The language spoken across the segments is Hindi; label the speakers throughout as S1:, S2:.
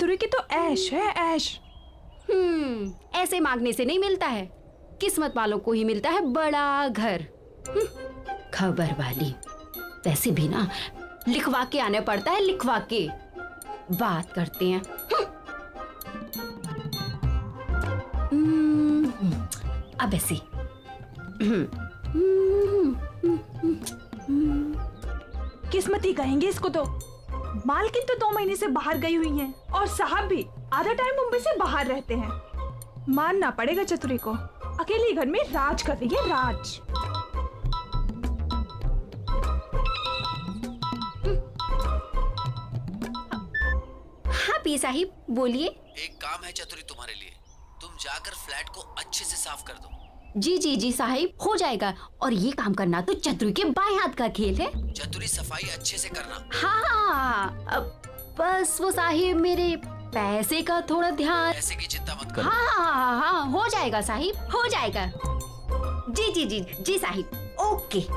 S1: चतुरी की तो ऐश है, ऐश।
S2: ऐसे मांगने से नहीं मिलता है, किस्मत वालों को ही मिलता है बड़ा घर। खबर वाली। वैसे भी ना लिखवा के आने पड़ता है, लिखवा के। बात करते हैं। अब ऐसे
S1: किस्मती कहेंगे इसको तो। मालकिन तो 2 महीने से बाहर गई हुई हैं और साहब भी आधा टाइम मुंबई से बाहर रहते हैं। मानना पड़ेगा चतुरी को, अकेले घर में राज कर रही है, राज।
S2: हाँ पी साहिब बोलिए।
S3: एक काम है चतुरी तुम्हारे लिए, तुम जाकर फ्लैट को अच्छे से साफ कर दो।
S2: जी जी जी साहिब, हो जाएगा। और ये काम करना तो चतुरी के बाएं हाथ का खेल है।
S3: चतुरी सफाई अच्छे से करना।
S2: हाँ बस वो साहिब मेरे पैसे का थोड़ा ध्यान।
S3: पैसे की चिंता मत करो।
S2: हाँ हो जाएगा साहिब, हो जाएगा। जी जी जी जी साहिब, ओके।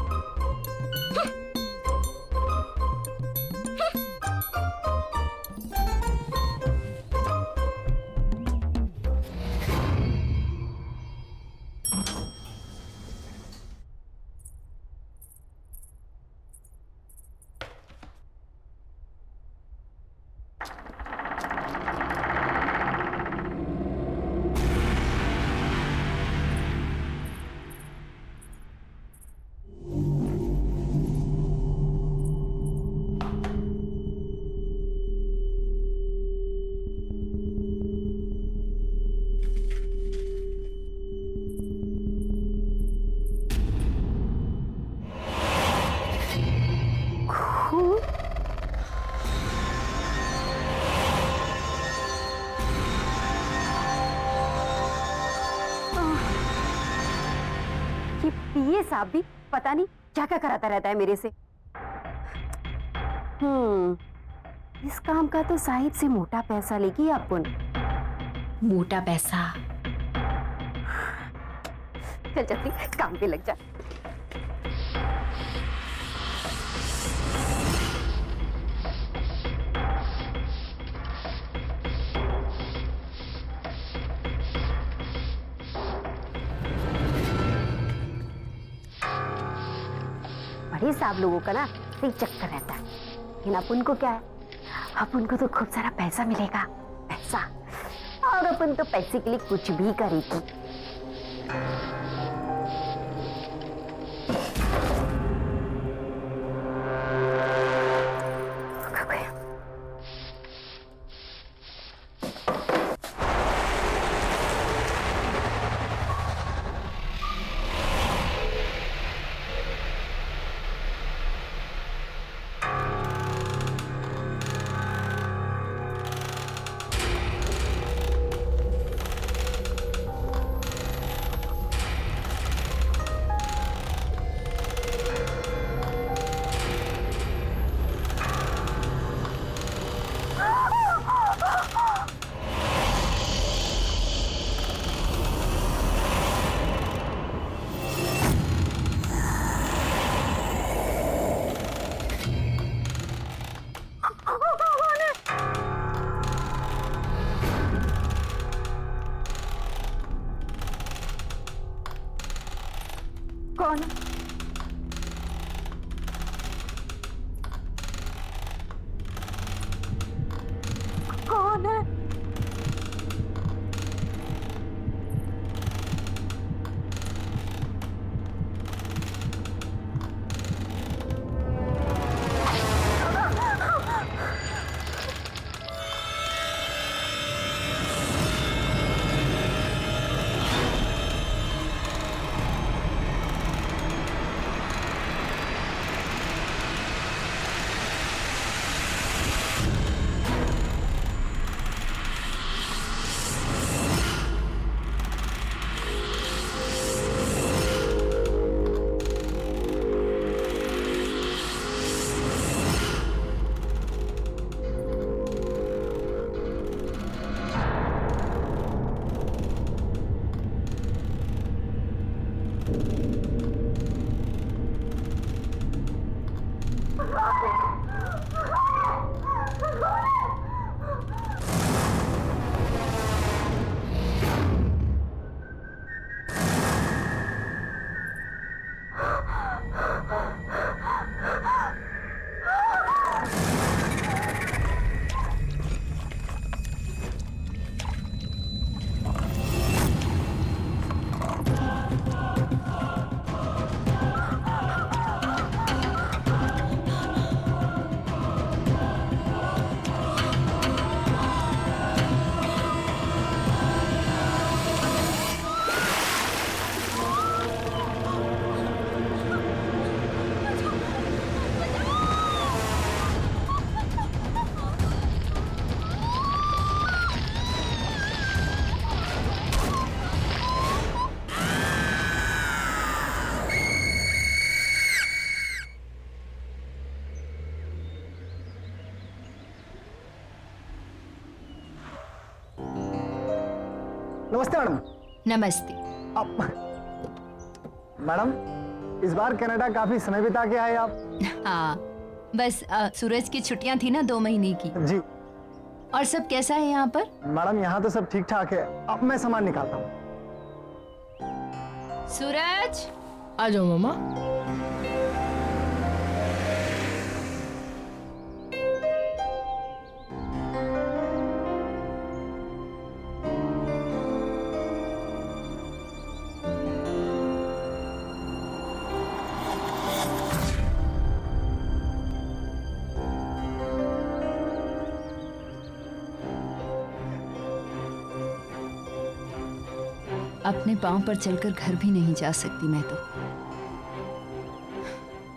S4: ये साहब भी पता नहीं क्या क्या कराता रहता है मेरे से। इस काम का तो साहिब से मोटा पैसा लेगी अपन।
S2: मोटा पैसा।
S4: चल चल काम पे लग जा। बड़े साहब लोगों का ना सही चक्कर रहता है, लेकिन अपन को क्या है, अपन को तो खूब सारा पैसा मिलेगा, पैसा। और अपन तो पैसे के लिए कुछ भी करेगी। कौन? कौन है?
S5: नमस्ते मैडम।
S2: नमस्ते।
S5: मैडम, इस बार कनाडा काफी समय बिता के आए आप।
S2: हाँ, बस सूरज की छुट्टियां थी ना 2 महीने की।
S5: जी
S2: और सब कैसा है यहाँ पर?
S5: मैडम, यहाँ तो सब ठीक ठाक है। अब मैं सामान निकालता हूँ।
S2: सूरज,
S6: आ जाओ मामा।
S2: अपने पांव पर चलकर घर भी नहीं जा सकती मैं तो।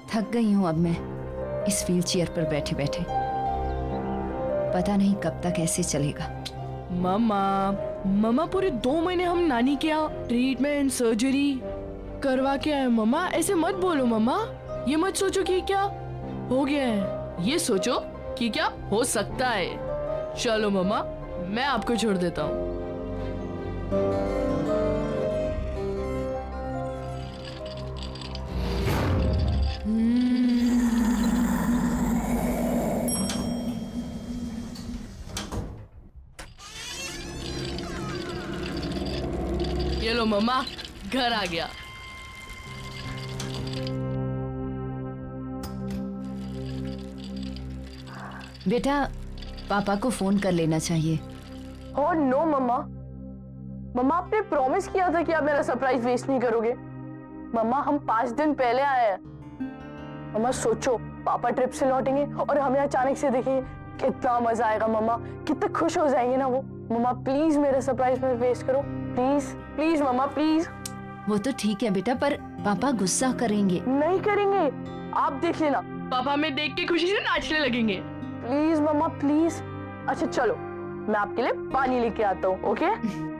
S2: थक गई हूं अब मैं इस व्हीलचेयर पर बैठे बैठे। पता नहीं कब तक ऐसे चलेगा।
S6: मामा पूरे 2 महीने हम नानी के यहाँ ट्रीटमेंट सर्जरी करवा के आए। मामा ऐसे मत बोलो मामा। ये मत सोचो कि क्या हो गया है, ये सोचो कि क्या हो सकता है। चलो मामा, मैं आपको छोड़ देता हूँ। ये लो मामा, घर आ गया।
S2: बेटा, पापा को फोन कर लेना चाहिए।
S7: ओह नो मम्मा। मम्मा, आपने प्रॉमिस किया था कि आप मेरा सरप्राइज वेस्ट नहीं करोगे। मम्मा, हम 5 दिन पहले आए हैं। मम्मा सोचो, पापा ट्रिप से लौटेंगे और हमें अचानक से देखेंगे, कितना मजा आएगा। मम्मा कितने खुश हो जाएंगे ना वो। मम्मा प्लीज मेरा सरप्राइज मत वेस्ट करो। प्लीज प्लीज मम्मा प्लीज।
S2: वो तो ठीक है बेटा, पर पापा गुस्सा करेंगे।
S7: नहीं करेंगे, आप देख लेना।
S6: पापा हमें देख के खुशी से नाचने लगेंगे।
S7: प्लीज मम्मा प्लीज। अच्छा चलो, मैं आपके लिए पानी लेके आता हूँ। ओके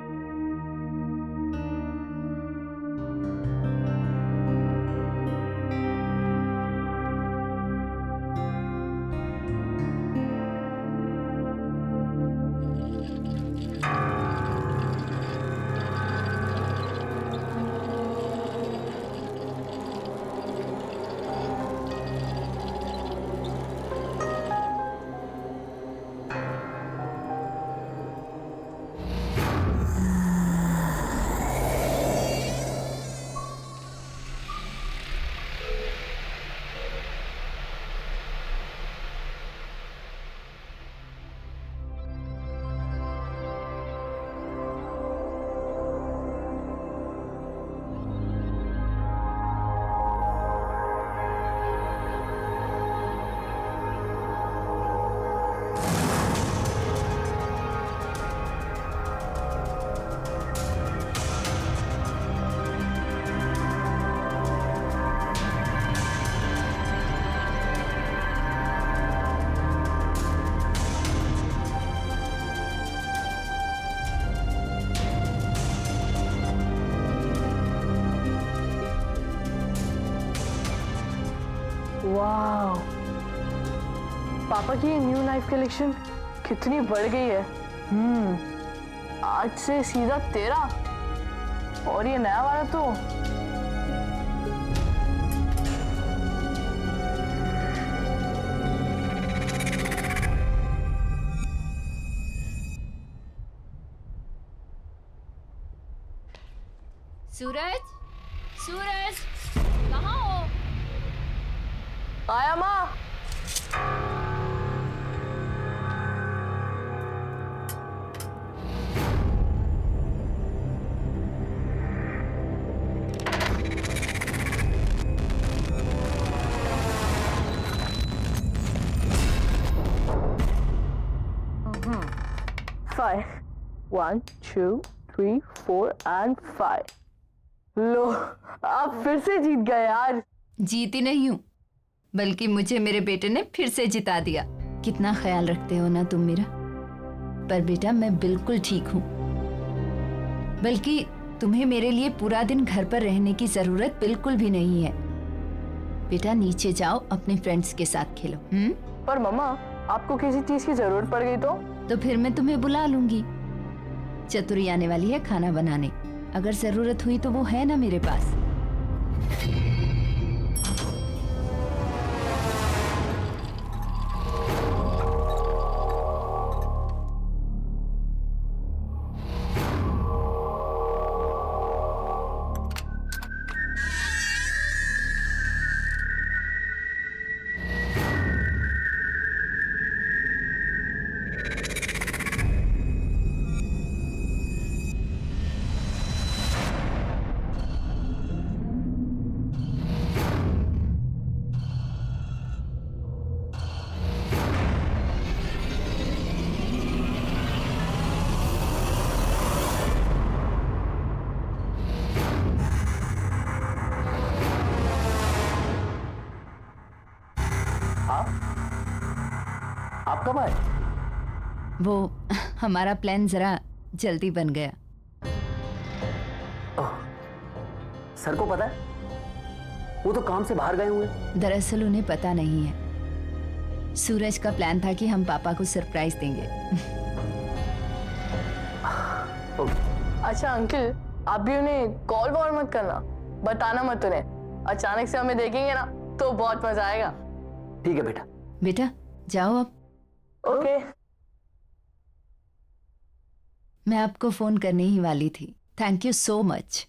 S7: वाह, पापा की न्यू नाइफ कलेक्शन कितनी बढ़ गई है। आज से सीधा 13 और ये नया वाला तो
S2: सूरज, सूरज कहाँ हो?
S7: आया माँ। Five. 1, 2, 3, 4 and 5. लो, आप फिर से जीत गए यार।
S2: जीती नहीं हूँ, बल्कि मुझे मेरे बेटे ने फिर से जिता दिया। कितना ख्याल रखते हो ना तुम मेरा। पर बेटा, मैं बिल्कुल ठीक हूँ। बल्कि तुम्हें मेरे लिए पूरा दिन घर पर रहने की जरूरत बिल्कुल भी नहीं है। बेटा नीचे जाओ, अपने फ्रेंड्स के साथ खेलो।
S7: पर मम्मा, आपको किसी चीज की जरूरत पड़ गई तो
S2: फिर मैं तुम्हें बुला लूंगी। चतुरी आने वाली है खाना बनाने। अगर जरूरत हुई तो वो है ना मेरे पास।
S5: आप कब आए?
S2: वो हमारा प्लान जरा जल्दी बन गया।
S5: सर को पता है? वो तो काम से बाहर गए हुए।
S2: दरअसल उन्हें पता नहीं है। सूरज का प्लान था कि हम पापा को सरप्राइज देंगे।
S7: अच्छा अंकल, आप भी उन्हें कॉल वॉल मत करना, बताना मत उन्हें। अचानक से हमें देखेंगे ना तो बहुत मजा आएगा।
S5: ठीक है बेटा।
S2: बेटा जाओ अब।
S7: ओके।
S2: मैं आपको फोन करने ही वाली थी। Thank you so much.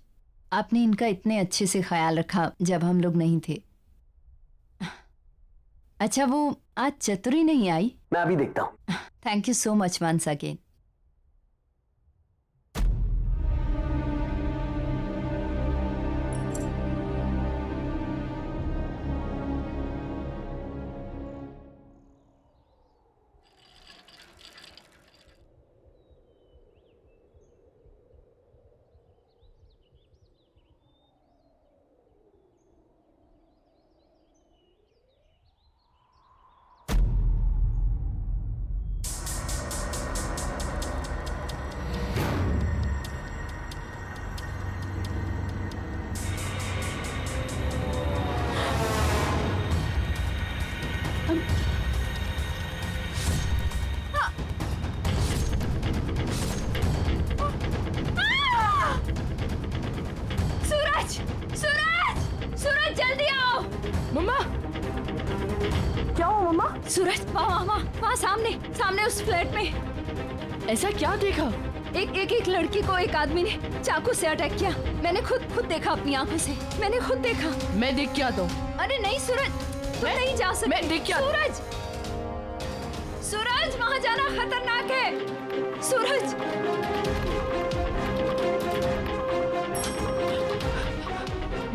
S2: आपने इनका इतने अच्छे से ख्याल रखा जब हम लोग नहीं थे। अच्छा वो आज चतुरी नहीं आई?
S5: मैं अभी देखता हूँ।
S2: Thank you so much once again.
S1: सूरज, सूरज, सूरज जल्दी आओ।
S6: मम्मा
S7: क्या हुआ मम्मा?
S2: सूरज वहाँ सामने सामने उस फ्लैट में
S6: ऐसा क्या देखा?
S2: एक लड़की को एक आदमी ने चाकू से अटैक किया। मैंने खुद देखा अपनी आंखों से। मैंने खुद देखा।
S6: मैं देख के आता हूँ।
S2: अरे नहीं सूरज, तुम नहीं जा सकते।
S6: मैं देख के आता हूँ।
S2: सूरज, सूरज वहाँ जाना खतरनाक है। सूरज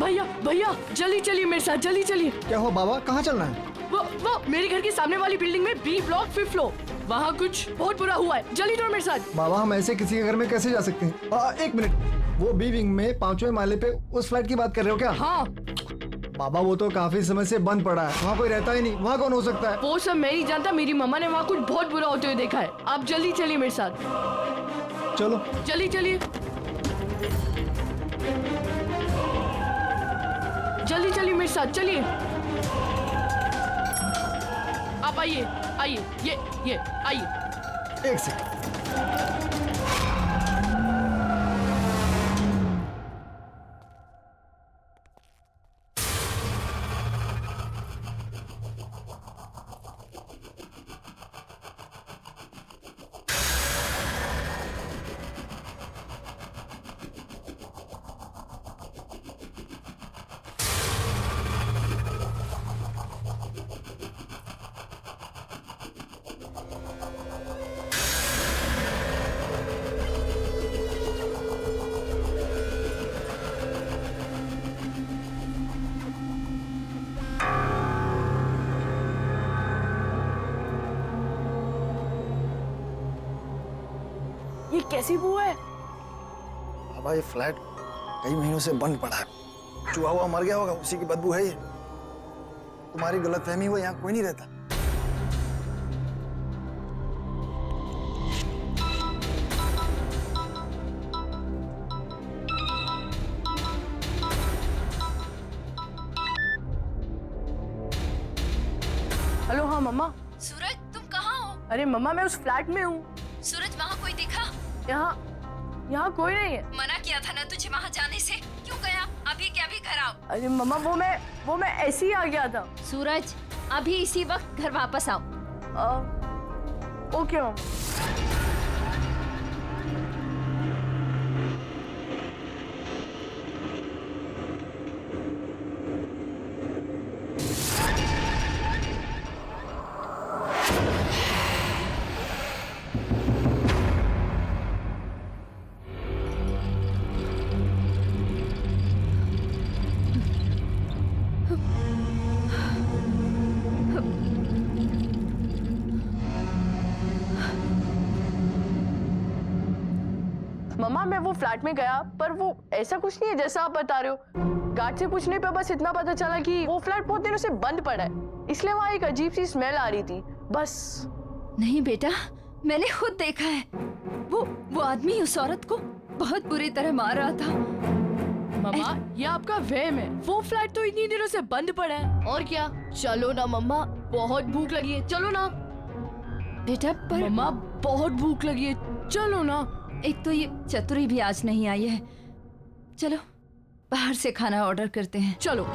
S6: भैया भैया जल्दी चलिए मेरे साथ, जल्दी चलिए।
S5: क्या हुआ बाबा, कहाँ चलना है?
S6: वो मेरे घर के सामने वाली बिल्डिंग में बी ब्लॉक 5th फ्लोर। वहाँ कुछ बहुत बुरा हुआ है। जल्दी चलो मेरे साथ।
S8: बाबा हम ऐसे किसी के घर में कैसे जा सकते हैं? एक मिनट, वो बी विंग में 5वें माले पे उस फ्लैट की बात कर रहे हो क्या?
S6: हाँ
S8: बाबा वो तो काफी समय से बंद पड़ा है, वहाँ कोई रहता ही नहीं। वहाँ कौन हो सकता है?
S6: वो सब मैं नहीं जानता। मेरी मम्मा ने वहाँ कुछ बहुत बुरा होते हुए देखा है। आप जल्दी चलिए मेरे साथ।
S8: चलो
S6: जल्दी चलिए, जल्दी चलिए मेरे साथ, चलिए। आप आइए आइए, ये आइए।
S8: एक सेकंड।
S6: ये कैसी बुआ है?
S8: बाबा ये फ्लैट कई महीनों से बंद पड़ा है। चूहा हुआ मर गया होगा, उसी की बदबू है ये। तुम्हारी गलतफहमी हुई, यहाँ कोई नहीं रहता।
S7: हेलो, हाँ मम्मा।
S2: सूरज तुम कहाँ हो?
S7: अरे मम्मा मैं उस फ्लैट में हूँ।
S2: सूरज वहाँ कोई दिखा?
S7: यहाँ यहाँ कोई नहीं है।
S2: मना किया था ना तुझे वहाँ जाने से, क्यों गया? अभी के अभी घर आओ।
S7: अरे मम्मा वो मैं ऐसे ही आ गया था।
S2: सूरज, अभी इसी वक्त घर वापस आओ।
S7: ओके मम्मा। मम्मा मैं वो फ्लैट में गया, पर वो ऐसा कुछ नहीं है जैसा आप बता रहे हो। गार्ड से पूछने पे बस इतना पता चला कि वो फ्लैट बहुत दिनों से बंद पड़ा है, इसलिए वहाँ एक अजीब सी स्मेल आ रही थी, बस।
S2: नहीं बेटा, मैंने खुद देखा है। वो आदमी उस औरत को बहुत बुरी तरह मार रहा था।
S6: मम्मा ये आपका वहम है, वो फ्लैट तो इतनी दिनों से बंद पड़ा है। और क्या, चलो ना मम्मा, बहुत भूख लगी है, चलो ना।
S2: बेटा पर
S6: मम्मा बहुत भूख लगी है, चलो ना।
S2: एक तो ये चतुरी भी आज नहीं आई है। चलो बाहर से खाना ऑर्डर करते हैं।
S6: चलो।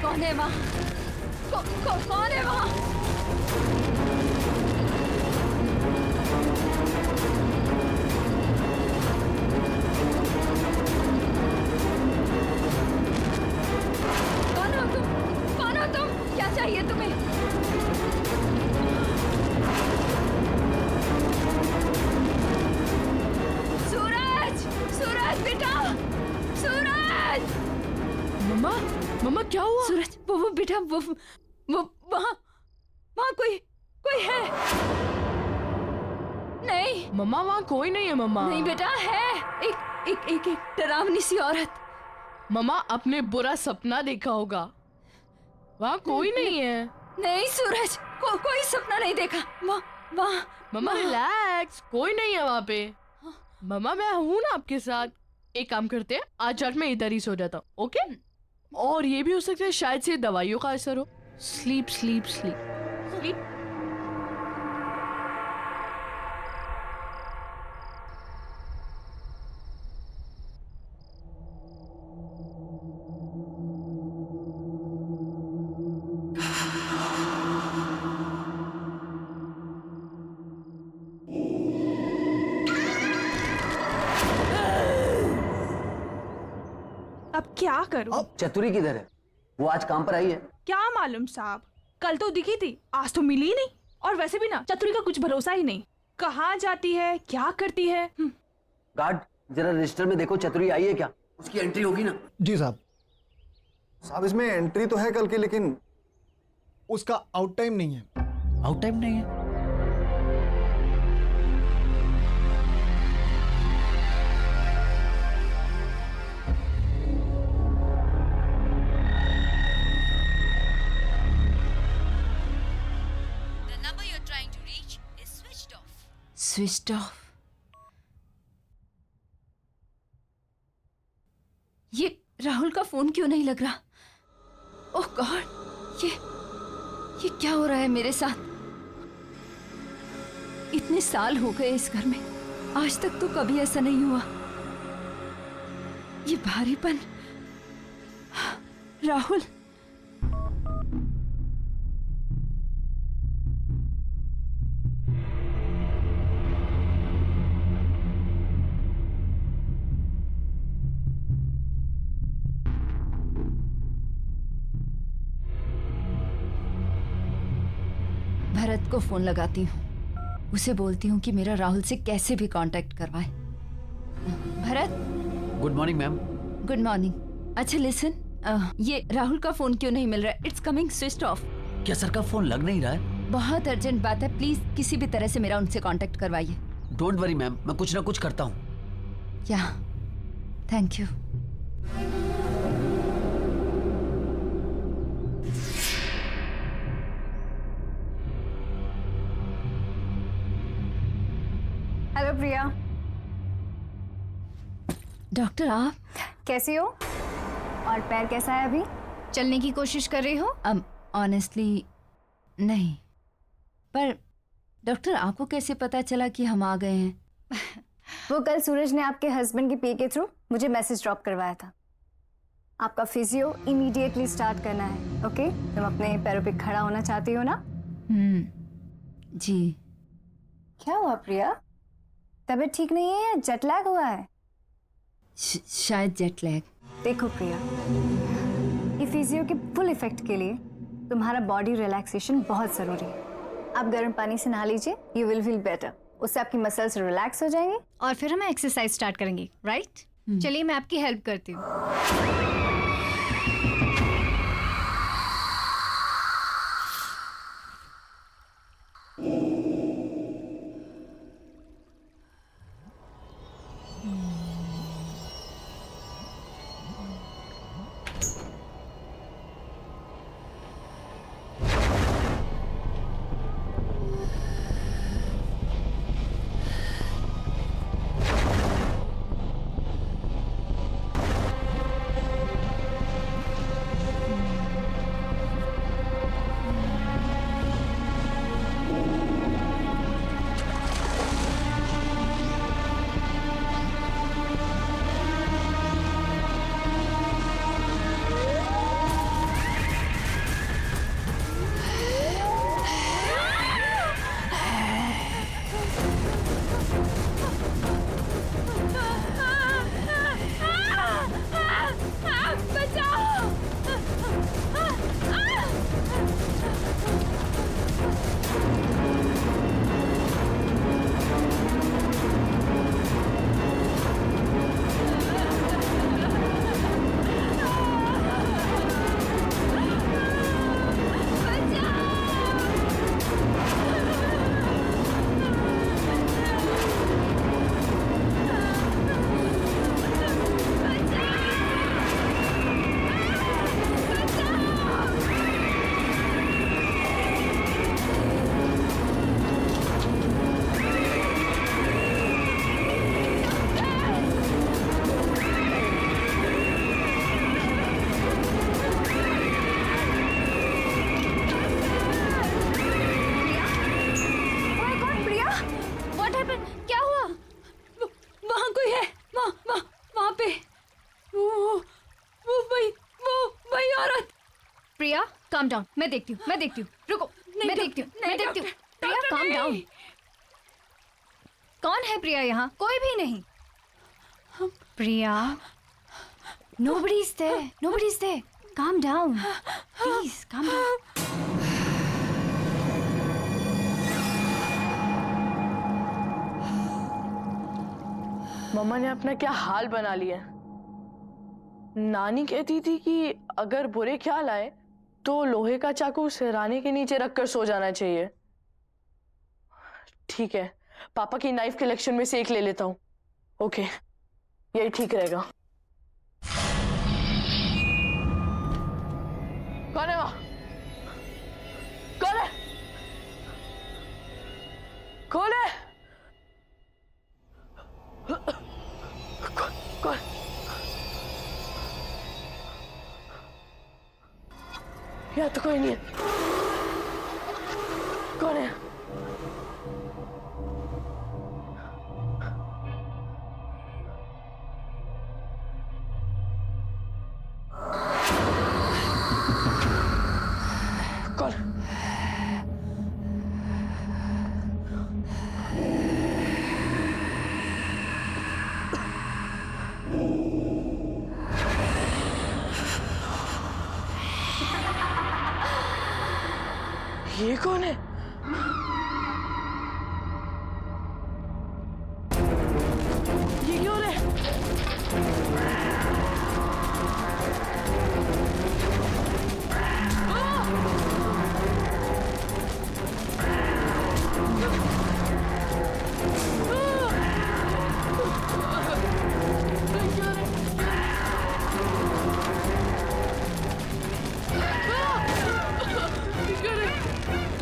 S2: कौन है वहाँ? कौन है वहाँ? कौन हो तुम? कौन हो तुम? क्या चाहिए तुम्हें? सूरज! सूरज बेटा! सूरज!
S6: मम्मा क्या हुआ?
S2: सूरज, वो बेटा, वो वहाँ कोई है? नहीं
S6: मम्मा वहाँ कोई नहीं है मम्मा।
S2: नहीं बेटा, है एक डरावनी सी औरत।
S6: मम्मा आपने बुरा सपना देखा होगा, वहाँ कोई नहीं है।
S2: नहीं सूरज, कोई सपना नहीं देखा। वहाँ
S6: मम्मा रिलैक्स, कोई नहीं है वहाँ पे। मम्मा मैं हूँ ना आपके साथ। एक काम करते हैं, आज रात में इधर ही सो जाता हूँ, ओके? और ये भी हो सकता है शायद से दवाइयों का असर हो। Sleep sleep sleep sleep.
S1: अब क्या करूं?
S5: अब चतुरी किधर है? वो आज काम पर आई है?
S1: क्या मालूम साहब, कल तो दिखी थी, आज तो मिली ही नहीं। और वैसे भी ना चतुरी का कुछ भरोसा ही नहीं, कहाँ जाती है, क्या करती है।
S5: गार्ड जरा रजिस्टर में देखो, चतुरी आई है क्या? उसकी एंट्री होगी ना?
S8: जी साहब। साहब इसमें एंट्री तो है कल की, लेकिन उसका आउट टाइम नहीं है।
S5: आउट टाइम नहीं है?
S2: Switched off. ये राहुल का फोन क्यों नहीं लग रहा? ओह गॉड, ये क्या हो रहा है मेरे साथ? इतने साल हो गए इस घर में, आज तक तो कभी ऐसा नहीं हुआ। ये भारीपन, राहुल।
S9: भरत को फोन लगाती हूँ, उसे बोलती हूँ कि मेरा राहुल से कैसे भी कांटेक्ट करवाए। Bharat,
S3: good morning ma'am.
S9: Good morning. अच्छा लिसन, ये राहुल का फोन क्यों नहीं मिल रहा है? It's coming switched off.
S3: क्या सर का फोन लग नहीं रहा है?
S9: बहुत अर्जेंट बात है, प्लीज किसी भी तरह से मेरा उनसे कांटेक्ट करवाइए।
S3: डोंट वरी मैम, मैं कुछ ना कुछ करता हूँ।
S9: या, thank you.
S10: Hello Priya,
S9: doctor आप
S10: कैसी हो? और पैर कैसा है अभी? चलने की कोशिश कर रही हो?
S9: ऑनेस्टली नहीं, पर डॉक्टर आपको कैसे पता चला कि हम आ गए हैं?
S10: वो कल सूरज ने आपके हस्बैंड के पी के थ्रू मुझे मैसेज ड्रॉप करवाया था। आपका फिजियो इमीडिएटली स्टार्ट करना है, ओके? तुम अपने पैरों पे खड़ा होना चाहती हो ना?
S9: जी।
S10: क्या हुआ प्रिया? तबीयत ठीक नहीं है या जेट लैग हुआ है?
S9: शायद जेट लैग।
S10: देखो प्रिया, ये फिजियो के फुल इफेक्ट के लिए तुम्हारा बॉडी रिलैक्सेशन बहुत जरूरी है। आप गर्म पानी से नहा लीजिए, यू विल फील बेटर। उससे आपकी मसल्स रिलैक्स हो जाएंगी और फिर हम एक्सरसाइज स्टार्ट करेंगे, राइट? चलिए मैं आपकी हेल्प करती हूँ। प्रिया काम डाउन, मैं देखती हूँ रुको, मैं देखती हूँ प्रिया काम डाउन। कौन है प्रिया यहाँ? कोई भी नहीं। प्रिया, nobody's there, calm down, please calm down.
S7: मम्मा ने अपना क्या हाल बना लिया। नानी कहती थी कि अगर बुरे ख्याल आए तो लोहे का चाकू सिरहाने के नीचे रखकर सो जाना चाहिए। ठीक है, पापा की नाइफ कलेक्शन में से एक ले लेता हूँ। ओके, यही ठीक रहेगा। कौन है वहाँ? कौन है? कौन है? कौन? यहाँ तो कोई नहीं है। कौन है? कौन? ये कौन है?
S6: ये क्यों हो रहा है?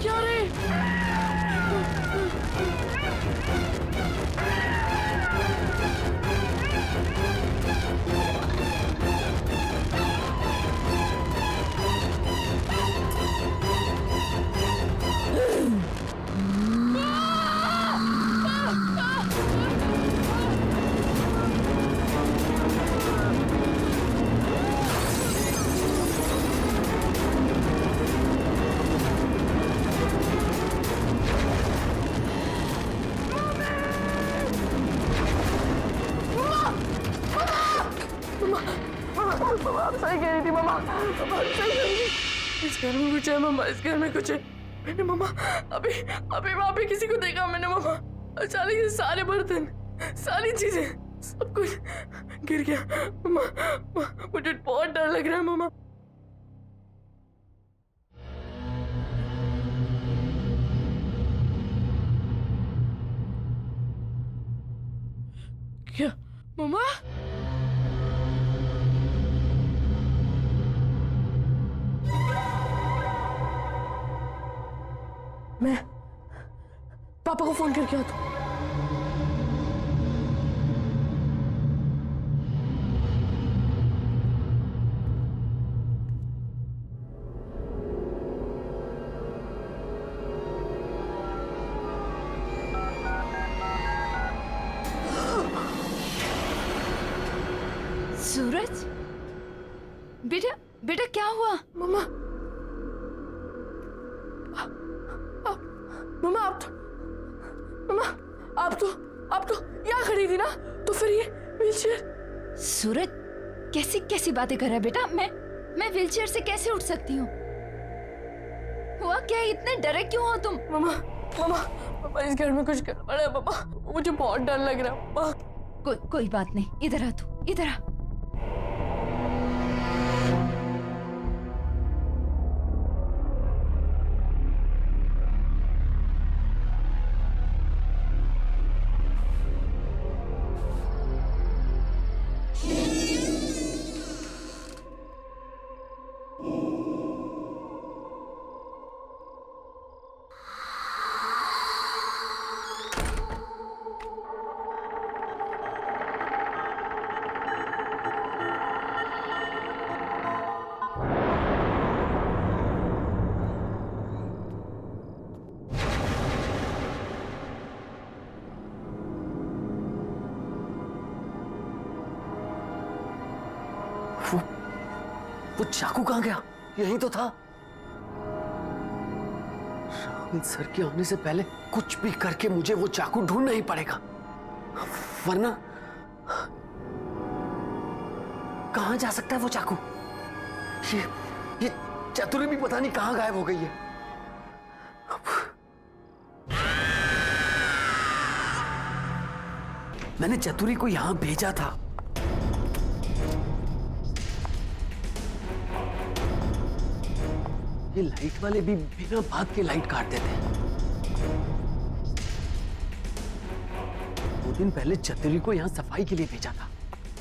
S6: क्या रे?
S7: मम्मा आप सही कह रही थी मम्मा, मम्मा आप सही कह रही थी। इस घर में कुछ है मम्मा, इस घर में कुछ है। मैंने मम्मा अभी अभी वहाँ पे किसी को देखा मैंने मम्मा। अचानक से सारे बर्तन, सारी चीजें, सब कुछ गिर गया मम्मा। मुझे बहुत डर लग रहा है मम्मा।
S6: क्या मम्मा?
S7: मैं पापा को फोन करके आता हूँ।
S9: सूरज, बेटा बेटा क्या हुआ?
S7: मम्मा मम्मा आप तो यहाँ खड़ी थी ना, तो फिर ये व्हीलचेयर।
S9: सूरज कैसी कैसी बातें कर रहा है बेटा? मैं व्हीलचेयर से कैसे उठ सकती हूँ? हुआ क्या? इतने डरे क्यों हो तुम?
S7: मम्मा इस घर में कुछ गड़बड़ है मम्मा, मुझे बहुत डर लग रहा है मम्मा।
S9: कोई बात नहीं, इधर आ तू, इधर आ।
S5: वो चाकू कहाँ गया? यहीं तो था। राहुल सर के आने से पहले कुछ भी करके मुझे वो चाकू ढूंढना ही पड़ेगा, वरना कहाँ जा सकता है वो चाकू? ये चतुरी भी पता नहीं कहाँ गायब हो गई है। मैंने चतुरी को यहां भेजा था। ये लाइट वाले भी बिना बात के लाइट काट देते हैं। 2 दिन पहले चतुरी को यहां सफाई के लिए भेजा था,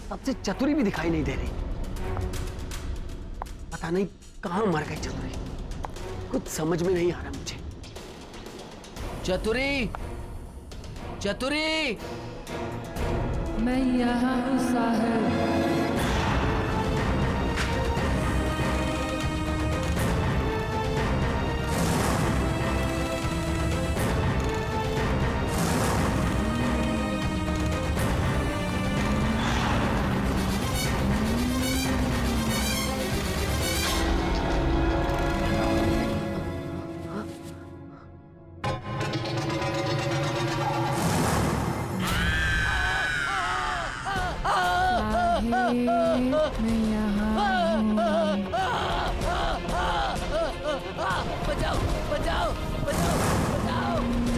S5: तब से चतुरी भी दिखाई नहीं दे रही। पता नहीं कहां मर गई चतुरी, कुछ समझ में नहीं आ रहा मुझे।
S3: चतुरी, चतुरी,
S6: मैं यहाँ हूँ साहब।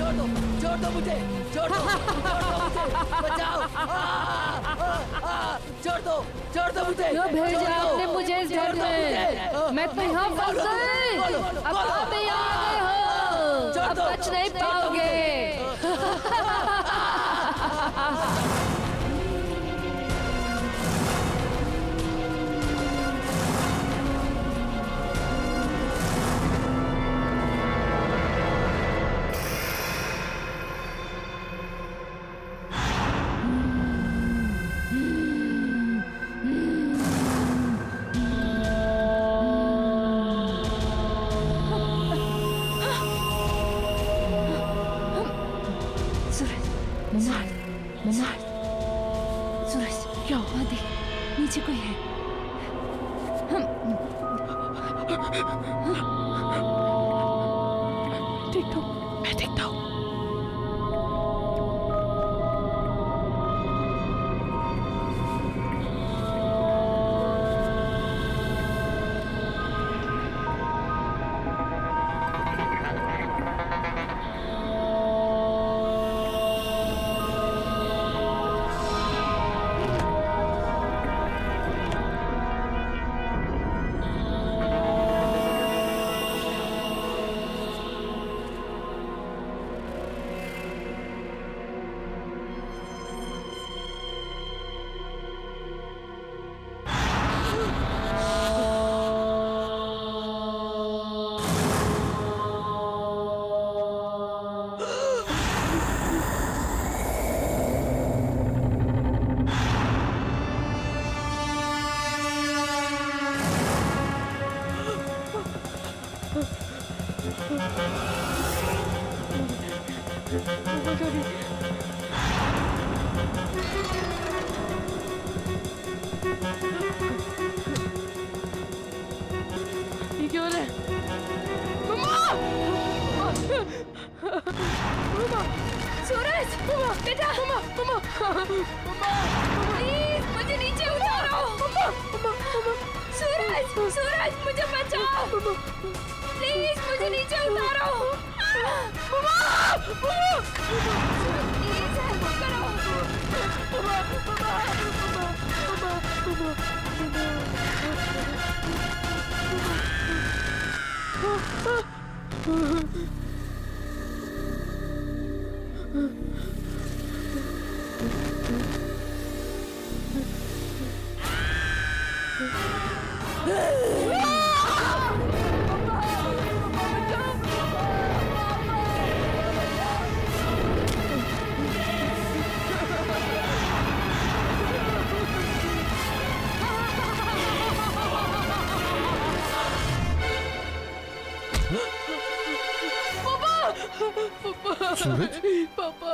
S3: छोड़ दो मुझे, छोड़ दो मुझे, बचाओ, छोड़ दो मुझे।
S2: क्यों भेजा आपने मुझे इस घर में? मैं तो यहाँ फंस गई। अब आप ही आ गए हो, अब बच नहीं पाओगे।
S9: सूरज क्या हुआ? देख नीचे कोई है।
S6: देखता हूँ, मैं देखता हूँ। ये क्या हो रहा है? मम्मा!
S9: सूरज बेटा प्लीज मुझे नीचे उतारो। सूरज मुझे बचाओ, प्लीज मुझे नीचे उतारो। प्लीज हेल्प करो।
S11: सूरज,
S6: पापा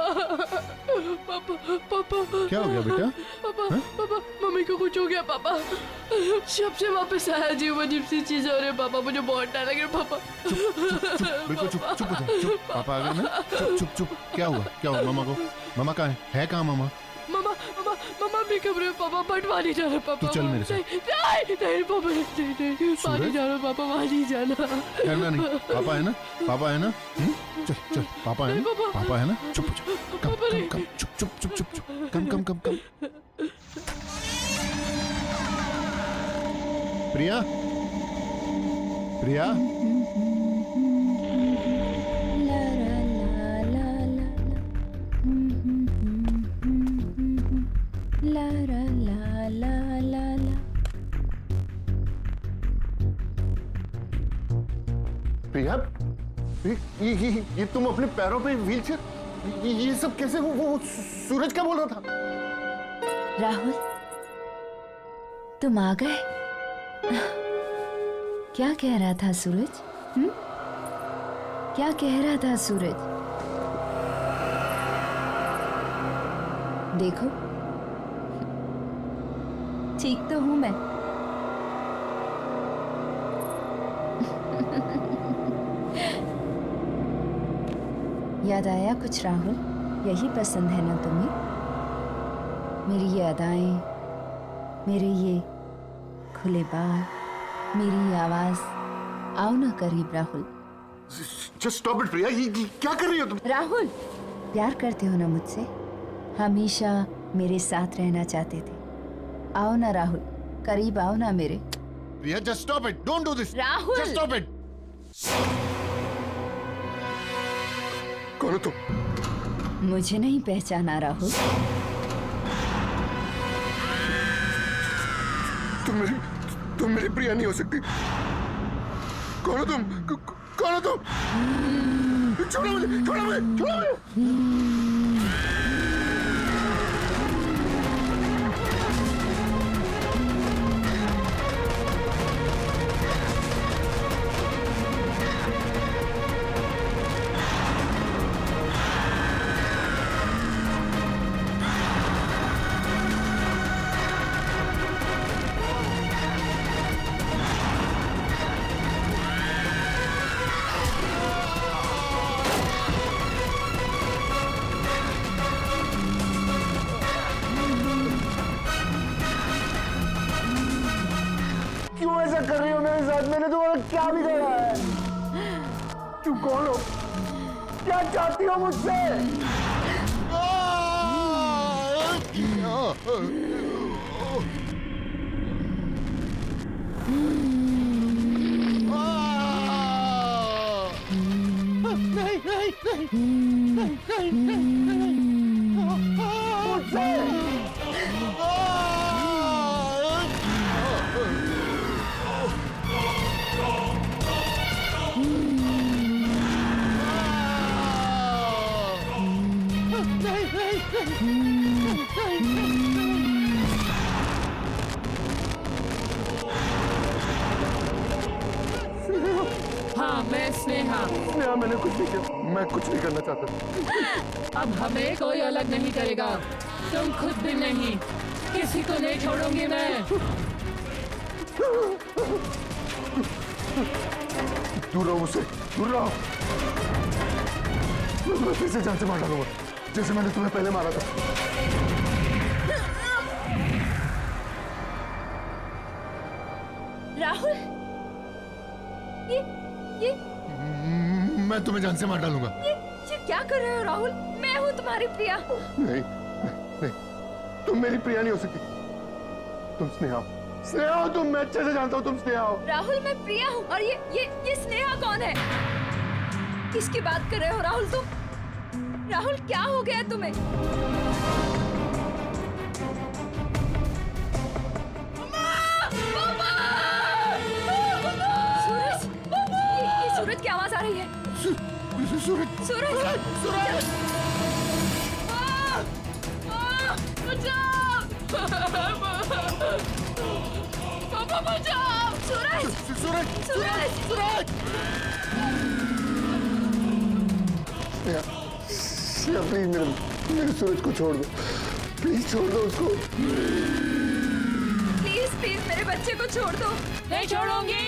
S11: क्या हो गया बेटा?
S6: पापा मम्मी को कुछ हो गया पापा। जब से वापस आया अजीब अजीब सी चीजें हो रही है पापा, मुझे बहुत डर लग रहा है पापा।
S11: बिल्कुल चुप हो जाओ, चुप। पापा आ गए ना? चुप। क्या हुआ मामा को? मामा कहाँ है कहाँ मामा?
S6: मम्मा भी कमरे में पापा, बटवा नहीं जाना पापा।
S11: तू चल मेरे साथ।
S6: नहीं पापा, नहीं पानी जाना पापा, वहाँ नहीं जाना।
S11: डरना नहीं, पापा है ना? चल पापा है ना? चुप हो जाओ, कम चुप। कम। प्रिया प्रिया, ये तुम अपने पैरों पे व्हीलचेयर, ये सब कैसे? वो सूरज क्या बोल रहा था?
S9: राहुल तुम आ गए? क्या कह रहा था सूरज? क्या कह रहा था सूरज? देखो ठीक तो हूं मैं। याद आया कुछ राहुल? यही पसंद है ना तुम्हें? मेरी ये अदाएं, मेरे ये खुले बाल, मेरी आवाज। आओ ना करीब राहुल,
S11: जस्ट स्टॉप इट प्रिया, ये क्या कर रही हो तुम?
S9: राहुल, प्यार करते हो ना मुझसे? हमेशा मेरे साथ रहना चाहते थे। आओ ना राहुल, करीब आओ ना मेरे।
S11: Priya just stop it, don't do this.
S9: Rahul!
S11: Just stop it.
S5: कौन हो तुम?
S9: मुझे नहीं पहचाना राहुल?
S5: तुम मेरी प्रिया नहीं हो सकती। कौन हो तुम? कौन हो तुम? छोड़ो मुझे, छोड़ो मुझे, छोड़ो मुझे। क्यों ऐसा कर रही हो मेरे साथ? मैंने तुम्हारा क्या बिगाड़ा है? तुम कौन हो? क्या चाहती हो मुझसे?
S6: हाँ, मैं स्नेहा।
S5: स्नेहा, मैंने कुछ नहीं किया। मैं कुछ नहीं करना चाहता।
S6: अब हमें कोई अलग नहीं करेगा, तुम खुद भी नहीं। किसी को नहीं छोड़ूंगी मैं।
S5: दूर रहो मुझसे, दूर रहो। मैं फिर से जान से मार डालूंगा, जैसे मैंने तुम्हें पहले मारा था।
S9: राहुल, ये
S11: मैं तुम्हें जान से मार डालूंगा।
S9: ये क्या कर रहे हो राहुल? मैं हूँ तुम्हारी प्रिया।
S5: नहीं, नहीं, तुम मेरी प्रिया नहीं हो सकती। तुम स्नेहा हो। स्नेहा हो तुम, मैं अच्छे से जानता हूँ तुम स्नेहा हो।
S9: राहुल, मैं प्रिया हूँ। और ये स्नेहा कौन है? किसकी बात कर रहे हो राहुल तुम? राहुल, क्या हो गया तुम्हें? सूरज, ये सूरज की आवाज आ रही है।
S11: सूरज,
S9: सूरज,
S11: सूरज।
S6: पापा बचाओ!
S9: सूरज,
S11: सूरज,
S9: सूरज,
S11: सूरज।
S5: स्नेहा, प्लीज मेरे सूरज को छोड़ दो। प्लीज छोड़ दो उसको।
S9: प्लीज प्लीज मेरे बच्चे को छोड़ दो।
S6: नहीं छोड़ूंगी।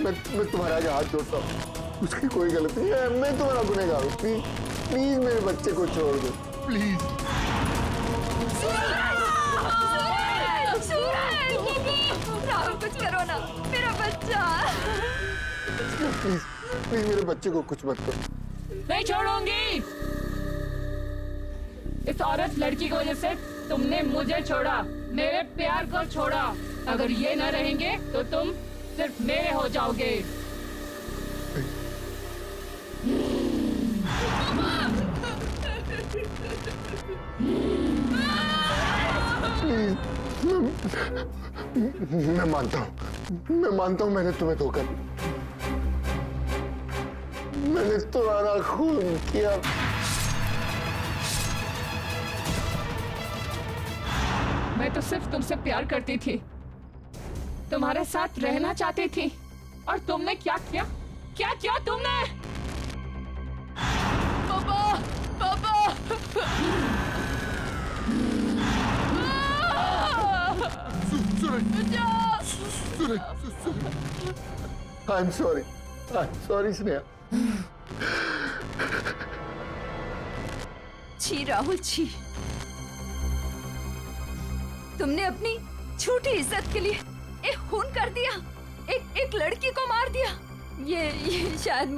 S5: मैं तुम्हारे आगे हाथ जोड़ता हूँ। उसकी कोई गलती नहीं है, मैं तुम्हारा गुनहगार हूँ। प्लीज प्लीज मेरे बच्चे को छोड़ दो, प्लीज।
S9: राहुल, कुछ करो ना, मेरा बच्चा।
S5: प्लीज प्लीज मेरे बच्चे को कुछ मत करो।
S6: नहीं छोड़ूंगी। इस औरत लड़की की वजह से तुमने मुझे छोड़ा, मेरे प्यार को छोड़ा। अगर ये न रहेंगे तो तुम सिर्फ मेरे हो जाओगे।
S5: मैं मानता हूँ मैंने तुम्हें धोखा दिया। मैंने तुम्हारा खून किया।
S6: मैं तो सिर्फ तुमसे प्यार करती थी, तुम्हारे साथ रहना चाहती थी। और तुमने क्या किया? क्या किया तुमने? पापा, पापा!
S5: I am sorry Sneha.
S9: छी राहुल, छी। तुमने अपनी झूठी इज्जत के लिए एक खून कर दिया, एक लड़की को मार दिया। ये शायद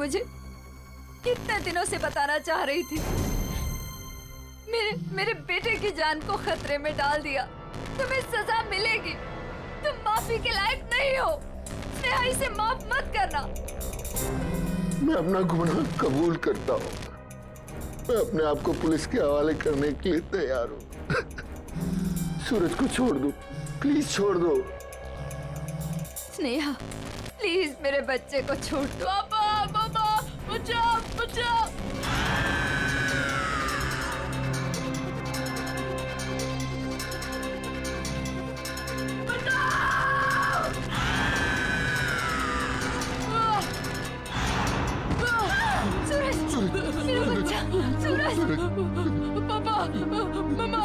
S9: कितने दिनों से बताना चाह रही थी। मेरे बेटे की जान को खतरे में डाल दिया। तुम्हें सजा मिलेगी। तुम माफी के लायक नहीं हो। स्नेहा, इसे माफ मत करना।
S5: मैं अपना गुनाह कबूल करता हूँ। मैं अपने आप को पुलिस के हवाले करने के लिए तैयार हूँ। सूरज को छोड़ दो, प्लीज छोड़ दो।
S9: स्नेहा, प्लीज मेरे बच्चे को छोड़ दो।
S6: पापा पापा बचाओ बचाओ।
S9: सूरज, मेरा बच्चा, सूरज।
S6: पापा मम्मा